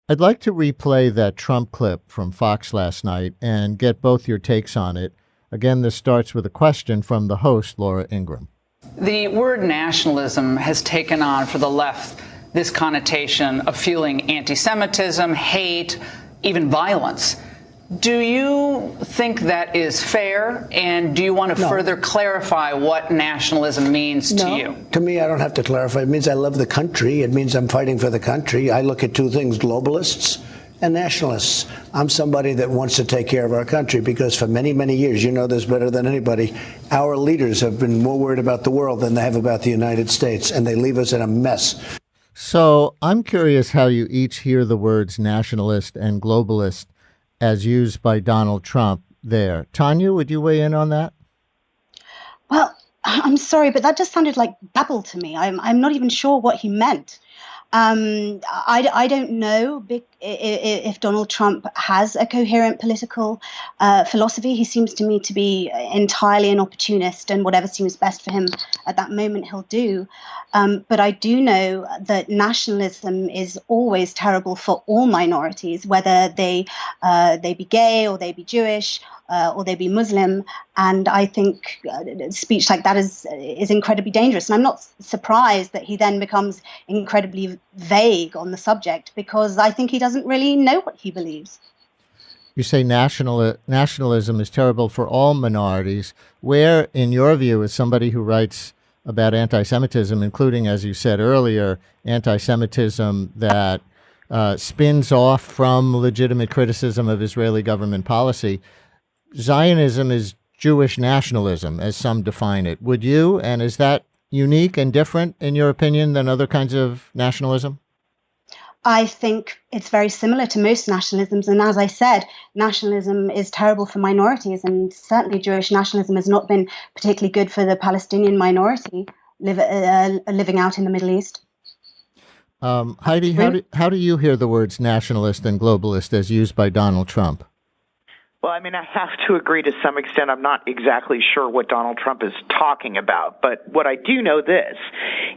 I'd like to replay that Trump clip from Fox last night and get both your takes on it. Again, this starts with a question from the host, Laura Ingraham. The word nationalism has taken on for the left this connotation of fueling anti-Semitism, hate, even violence. Do you think that is fair? And do you want to further clarify what nationalism means to you? To me, I don't have to clarify. It means I love the country. It means I'm fighting for the country. I look at two things, globalists and nationalists. I'm somebody that wants to take care of our country because for many, many years, you know this better than anybody, our leaders have been more worried about the world than they have about the United States, and they leave us in a mess. So I'm curious how you each hear the words nationalist and globalist as used by Donald Trump there. Tanya, would you weigh in on that? Well, I'm sorry, but that just sounded like babble to me. I'm not even sure what he meant. I don't know if Donald Trump has a coherent political philosophy. He seems to me to be entirely an opportunist, and whatever seems best for him at that moment, he'll do. But I do know that nationalism is always terrible for all minorities, whether they be gay or they be Jewish or they be Muslim. And I think speech like that is incredibly dangerous. And I'm not surprised that he then becomes incredibly vague on the subject, because I think he doesn't really know what he believes. You say nationalism is terrible for all minorities. Where, in your view, as somebody who writes about anti-Semitism, including, as you said earlier, anti-Semitism that spins off from legitimate criticism of Israeli government policy, Zionism is Jewish nationalism, as some define it. Would you? And is that unique and different, in your opinion, than other kinds of nationalism? I think it's very similar to most nationalisms. And as I said, nationalism is terrible for minorities. And certainly Jewish nationalism has not been particularly good for the Palestinian minority living out in the Middle East. Heidi, how do you hear the words nationalist and globalist as used by Donald Trump? Well, I mean, I have to agree to some extent. I'm not exactly sure what Donald Trump is talking about. But what I do know this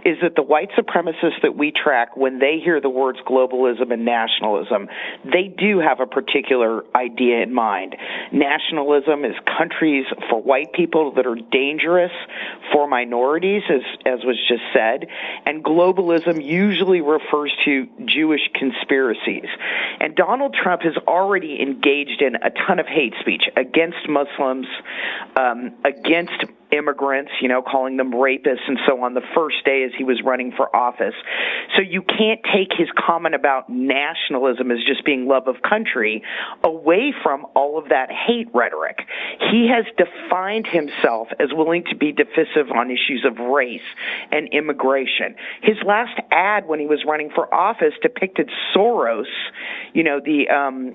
is that the white supremacists that we track, when they hear the words globalism and nationalism, they do have a particular idea in mind. Nationalism is countries for white people that are dangerous for minorities, as was just said. And globalism usually refers to Jewish conspiracies. And Donald Trump has already engaged in a ton of hate speech against Muslims, against immigrants, calling them rapists and so on the first day as he was running for office. So you can't take his comment about nationalism as just being love of country away from all of that hate rhetoric. He has defined himself as willing to be divisive on issues of race and immigration. His last ad when he was running for office depicted Soros, the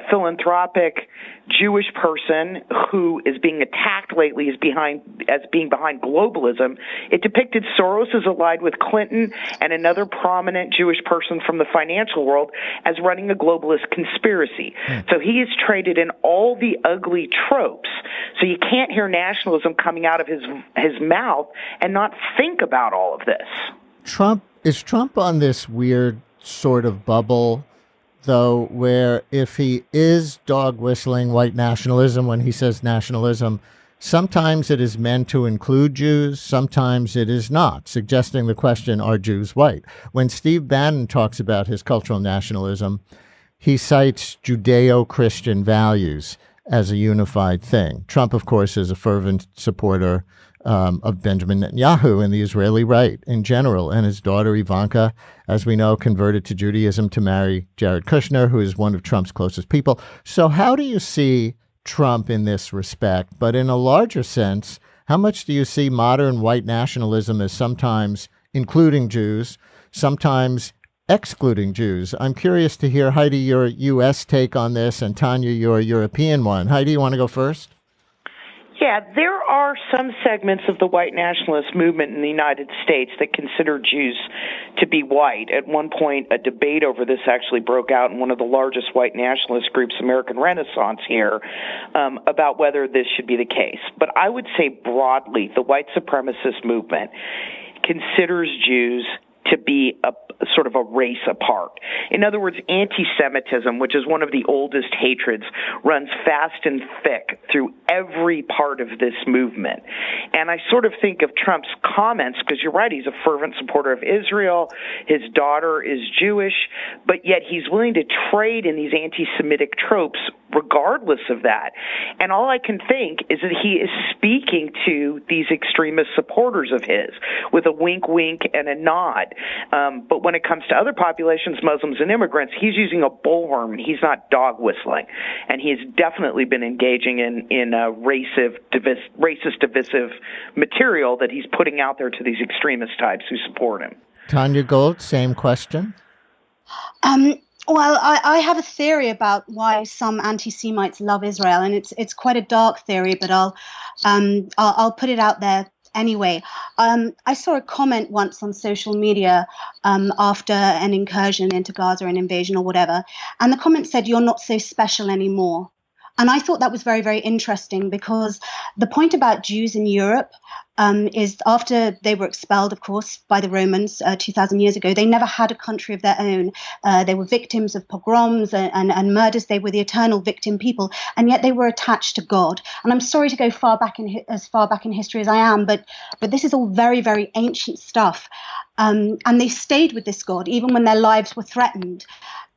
philanthropic Jewish person who is being attacked lately as being behind globalism. It depicted Soros as allied with Clinton and another prominent Jewish person from the financial world as running a globalist conspiracy. So he is traded in all the ugly tropes. So you can't hear nationalism coming out of his mouth and not think about all of this. Is Trump on this weird sort of bubble, though, where if he is dog whistling white nationalism when he says nationalism, sometimes it is meant to include Jews, sometimes it is not, suggesting the question, are Jews white? When Steve Bannon talks about his cultural nationalism, he cites Judeo-Christian values as a unified thing. Trump, of course, is a fervent supporter of Benjamin Netanyahu and the Israeli right in general. And his daughter Ivanka, as we know, converted to Judaism to marry Jared Kushner, who is one of Trump's closest people. So how do you see Trump in this respect? But in a larger sense, how much do you see modern white nationalism as sometimes including Jews, sometimes excluding Jews? I'm curious to hear, Heidi, your U.S. take on this, and Tanya, your European one. Heidi, you want to go first? Yeah, there are some segments of the white nationalist movement in the United States that consider Jews to be white. At one point, a debate over this actually broke out in one of the largest white nationalist groups, American Renaissance here, about whether this should be the case. But I would say broadly, the white supremacist movement considers Jews to be a sort of a race apart. In other words, anti-Semitism, which is one of the oldest hatreds, runs fast and thick through every part of this movement. And I sort of think of Trump's comments, because you're right, he's a fervent supporter of Israel, his daughter is Jewish, but yet he's willing to trade in these anti-Semitic tropes regardless of that. And all I can think is that he is speaking to these extremist supporters of his with a wink, wink, and a nod. But when it comes to other populations, Muslims and immigrants, he's using a bullhorn. He's not dog whistling. And he has definitely been engaging in racist, divisive material that he's putting out there to these extremist types who support him. Tanya Gold, same question. Well, I have a theory about why some anti-Semites love Israel, and it's quite a dark theory, but I'll put it out there anyway. I saw a comment once on social media after an incursion into Gaza, an invasion or whatever, and the comment said, "You're not so special anymore." And I thought that was very, very interesting, because the point about Jews in Europe is after they were expelled, of course, by the Romans 2,000 years ago, they never had a country of their own. They were victims of pogroms and murders. They were the eternal victim people, and yet they were attached to God. And I'm sorry to go as far back in history as I am, but this is all very, very ancient stuff. And they stayed with this God even when their lives were threatened.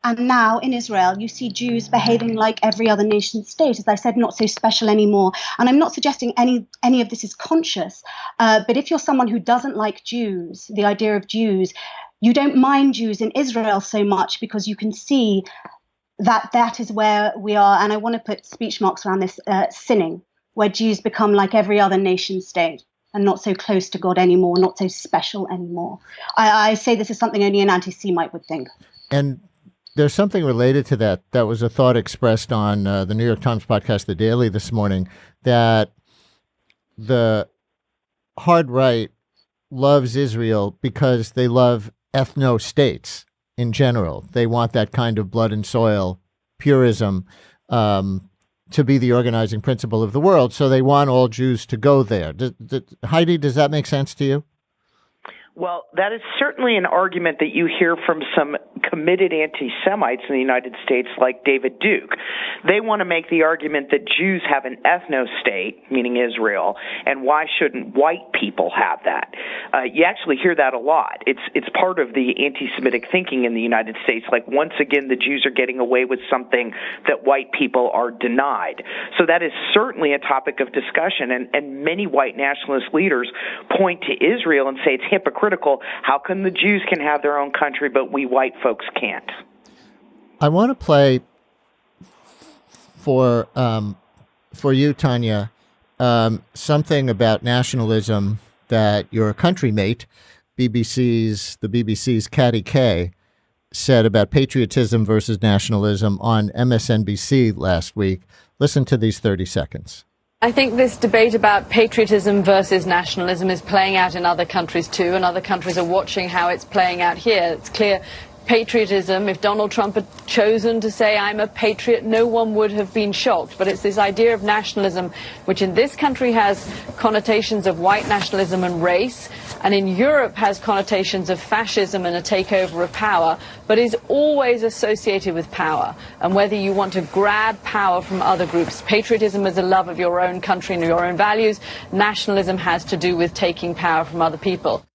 And now in Israel, you see Jews behaving like every other nation state, as I said, not so special anymore. And I'm not suggesting any of this is conscious. But if you're someone who doesn't like Jews, the idea of Jews, you don't mind Jews in Israel so much, because you can see that is where we are. And I want to put speech marks around this, sinning, where Jews become like every other nation state and not so close to God anymore, not so special anymore. I say this is something only an anti-Semite would think. And there's something related to that. That was a thought expressed on the New York Times podcast, The Daily, this morning, that the hard right loves Israel because they love ethno-states in general. They want that kind of blood and soil purism to be the organizing principle of the world. So they want all Jews to go there. Heidi, does that make sense to you? Well, that is certainly an argument that you hear from some committed anti-Semites in the United States like David Duke. They want to make the argument that Jews have an ethno-state, meaning Israel, and why shouldn't white people have that? You actually hear that a lot. It's part of the anti-Semitic thinking in the United States, like once again the Jews are getting away with something that white people are denied. So that is certainly a topic of discussion, and many white nationalist leaders point to Israel and say it's hypocritical. How come the Jews can have their own country, but we white folks can't? I want to play for you, Tanya, something about nationalism that your countrymate, the BBC's Katty Kay, said about patriotism versus nationalism on MSNBC last week. Listen to these 30 seconds. I think this debate about patriotism versus nationalism is playing out in other countries too, and other countries are watching how it's playing out here. It's clear patriotism, if Donald Trump had chosen to say I'm a patriot, no one would have been shocked. But it's this idea of nationalism, which in this country has connotations of white nationalism and race, and in Europe has connotations of fascism and a takeover of power, but is always associated with power. And whether you want to grab power from other groups, patriotism is a love of your own country and your own values, nationalism has to do with taking power from other people.